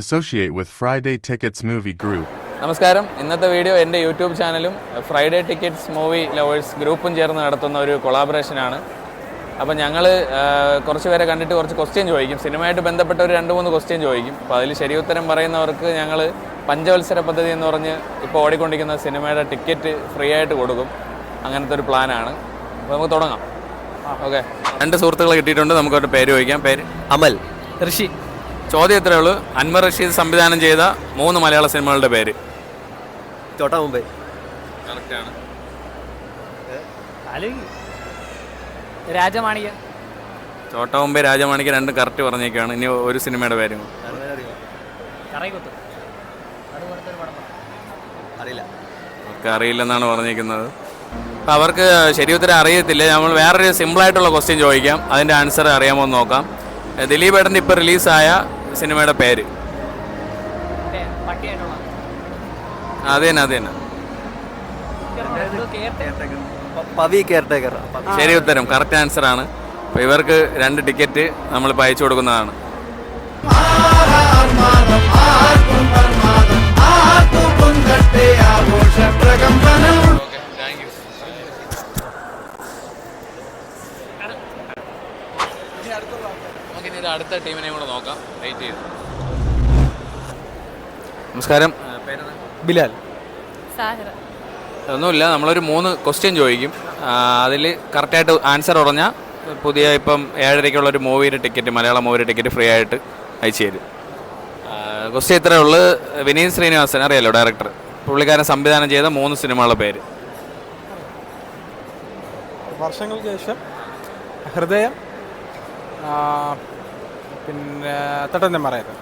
associate with Friday Tickets Movie Group. നമസ്കാരം. ഇന്നത്തെ video എൻ്റെ യൂട്യൂബ് ചാനലും ഫ്രൈഡേ ടിക്കറ്റ്സ് മൂവി ലവേഴ്സ് ഗ്രൂപ്പും ചേർന്ന് നടത്തുന്ന ഒരു കൊളാബറേഷനാണ്. അപ്പോൾ ഞങ്ങൾ കുറച്ച് പേരെ കണ്ടിട്ട് കുറച്ച് ക്വസ്റ്റ്യൻ ചോദിക്കും. സിനിമയായിട്ട് ബന്ധപ്പെട്ട ഒരു 2-3 ക്വസ്റ്റ്യൻ ചോദിക്കും. അപ്പോൾ അതിൽ ശരിയുത്തരം പറയുന്നവർക്ക് ഞങ്ങൾ പഞ്ചവത്സര പദ്ധതി എന്ന് പറഞ്ഞ് ഇപ്പോൾ ഓടിക്കൊണ്ടിരിക്കുന്ന സിനിമയുടെ ടിക്കറ്റ് ഫ്രീ ആയിട്ട് കൊടുക്കും. അങ്ങനത്തെ ഒരു പ്ലാനാണ്. അപ്പോൾ നമുക്ക് തുടങ്ങാം. ഓക്കെ, 2 സുഹൃത്തുക്കളെ കിട്ടിയിട്ടുണ്ട്. നമുക്കവരുടെ പേര് ചോദിക്കാം. പേര് അമൽ, ഋഷി. ചോദ്യം എത്രയേ ഉള്ളൂ. അൻവർ റഷീദ് സംവിധാനം ചെയ്ത 3 മലയാള സിനിമകളുടെ പേര്. ചോട്ടാ മുംബൈ. കറക്റ്റാണ്. രാജമാണിക്യ. ചോട്ടാ മുംബൈ, രാജമാണിക്യ 2 കറക്റ്റ് പറഞ്ഞേക്കാണ്. ഇനി ഒരു സിനിമയുടെ പേരും അവർക്ക് അറിയില്ലെന്നാണ് പറഞ്ഞേക്കുന്നത്. അപ്പം അവർക്ക് ശരിയുത്തരം അറിയത്തില്ല. നമ്മൾ വേറൊരു സിമ്പിളായിട്ടുള്ള ക്വസ്റ്റ്യൻ ചോദിക്കാം. അതിൻ്റെ ആൻസർ അറിയാമോ എന്ന് നോക്കാം. ദിലീപ് ഏട്ടൻ്റെ ഇപ്പോൾ റിലീസായ സിനിമയുടെ പേര്. അത് തന്നെ. ശരി ഉത്തരം, കറക്റ്റ് ആൻസർ ആണ്. അപ്പോൾ ഇവർക്ക് 2 ടിക്കറ്റ് നമ്മളിപ്പോൾ അയച്ചു കൊടുക്കുന്നതാണ്. അടുത്ത ടീമിനെ കൂടെ നോക്കാം. വെയിറ്റ് ചെയ്തു. നമസ്കാരം. ബിലാൽ. ഒന്നുമില്ല, നമ്മളൊരു 3 ക്വസ്റ്റ്യൻ ചോദിക്കും. അതിൽ കറക്റ്റായിട്ട് ആൻസർ പറഞ്ഞാൽ പുതിയ ഇപ്പം 7:30 ഒരു മൂവിയുടെ ടിക്കറ്റ്, മലയാളം മൂവിയുടെ ടിക്കറ്റ് ഫ്രീ ആയിട്ട് അയച്ചു തരും. ക്വസ്റ്റ്യൻ ഇത്രയേ ഉള്ളൂ. വിനീത് ശ്രീനിവാസൻ അറിയാലോ, ഡയറക്ടർ. പുള്ളിക്കാരൻ സംവിധാനം ചെയ്ത 3 സിനിമകളുടെ പേര്. വർഷങ്ങൾക്ക് ശേഷം, ഹൃദയം, പിന്നെ തട്ടം മറയത്.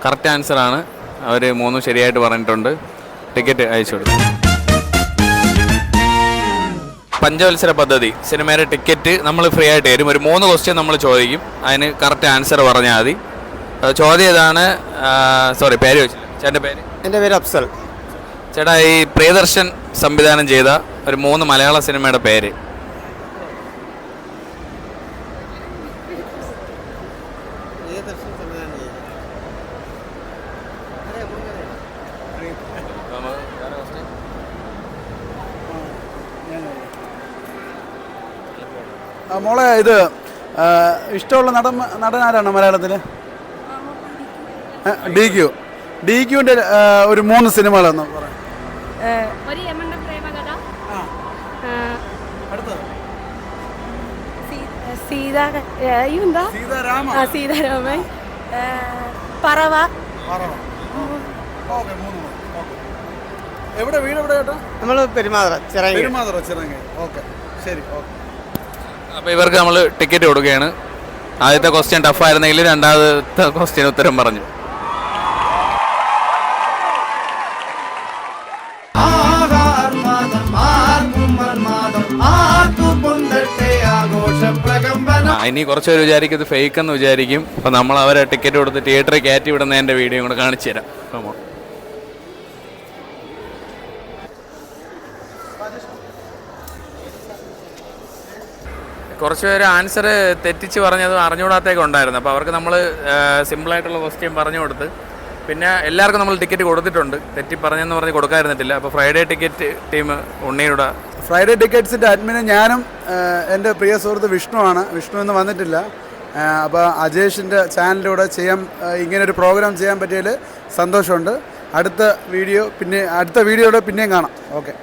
കറക്റ്റ് ആൻസറാണ്. അവർ 3 ശരിയായിട്ട് പറഞ്ഞിട്ടുണ്ട്. ടിക്കറ്റ് അയച്ചു കൊടുത്തു. പഞ്ചവത്സര പദ്ധതി സിനിമയുടെ ടിക്കറ്റ് നമ്മൾ ഫ്രീ ആയിട്ട് തരും. ഒരു 3 ക്വസ്റ്റ്യൻ നമ്മൾ ചോദിക്കും. അതിന് കറക്റ്റ് ആൻസർ പറഞ്ഞാൽ മതി. ചോദ്യം ഇതാണ്. സോറി, പേര് ചോദിച്ചില്ല. ചേട്ടൻ്റെ പേര്? എൻ്റെ പേര് അഫ്സൽ. ചേട്ടാ, ഈ പ്രിയദർശൻ സംവിധാനം ചെയ്ത ഒരു 3 മലയാള സിനിമയുടെ പേര്. മോളെ, ഇത് ഇഷ്ടമുള്ള നടനാരാണ് മലയാളത്തിൽ? ഡി ക്യുവിൻ്റെ ഒരു 3 സിനിമകളെന്ന് പറയാം. സീതാരാമൻ, പറവ. എവിടെ വീട്? എവിടെ ചേട്ടാ? നമ്മൾ പെരുമാതുറ ചിറങ്ങി. ഓക്കെ, ശരി. ഓക്കെ, അപ്പോൾ ഇവർക്ക് നമ്മൾ ടിക്കറ്റ് കൊടുക്കുകയാണ്. ആദ്യത്തെ ക്വസ്റ്റ്യൻ ടഫായിരുന്നെങ്കിൽ രണ്ടാമത്തെ ക്വസ്റ്റ്യൻ ഉത്തരം പറഞ്ഞു. ഇനി കുറച്ച് പേര് വിചാരിക്കും ഇത് ഫേക്ക് എന്ന് വിചാരിക്കും. അപ്പോൾ നമ്മൾ അവരെ ടിക്കറ്റ് കൊടുത്ത് തിയേറ്ററിൽ കയറ്റി വിടുന്നതിൻ്റെ വീഡിയോ കൂടെ കാണിച്ചു തരാം. കുറച്ച് പേര് ആൻസർ തെറ്റിച്ച് പറഞ്ഞതും അറിഞ്ഞുകൂടാത്തേക്ക് ഉണ്ടായിരുന്നു. അപ്പോൾ അവർക്ക് നമ്മൾ സിമ്പിളായിട്ടുള്ള ക്വസ്റ്റ്യൻ പറഞ്ഞു കൊടുത്ത്, പിന്നെ എല്ലാവർക്കും നമ്മൾ ടിക്കറ്റ് കൊടുത്തിട്ടുണ്ട്. തെറ്റി പറഞ്ഞെന്ന് പറഞ്ഞ് കൊടുക്കാതിരുന്നിട്ടില്ല. അപ്പോൾ ഫ്രൈഡേ ടിക്കറ്റ് ടീം ഉണ്ണിയുടെ ഫ്രൈഡേ ടിക്കറ്റ്സിൻ്റെ അഡ്മിന് ഞാനും എൻ്റെ പ്രിയ സുഹൃത്ത് വിഷ്ണുവാണ്. വിഷ്ണു ഇന്ന് വന്നിട്ടില്ല. അപ്പോൾ അജേഷിൻ്റെ ചാനലിലൂടെ ഇങ്ങനൊരു പ്രോഗ്രാം ചെയ്യാൻ പറ്റിയതിൽ സന്തോഷമുണ്ട്. അടുത്ത വീഡിയോയുടെ പിന്നെയും കാണാം. ഓക്കെ.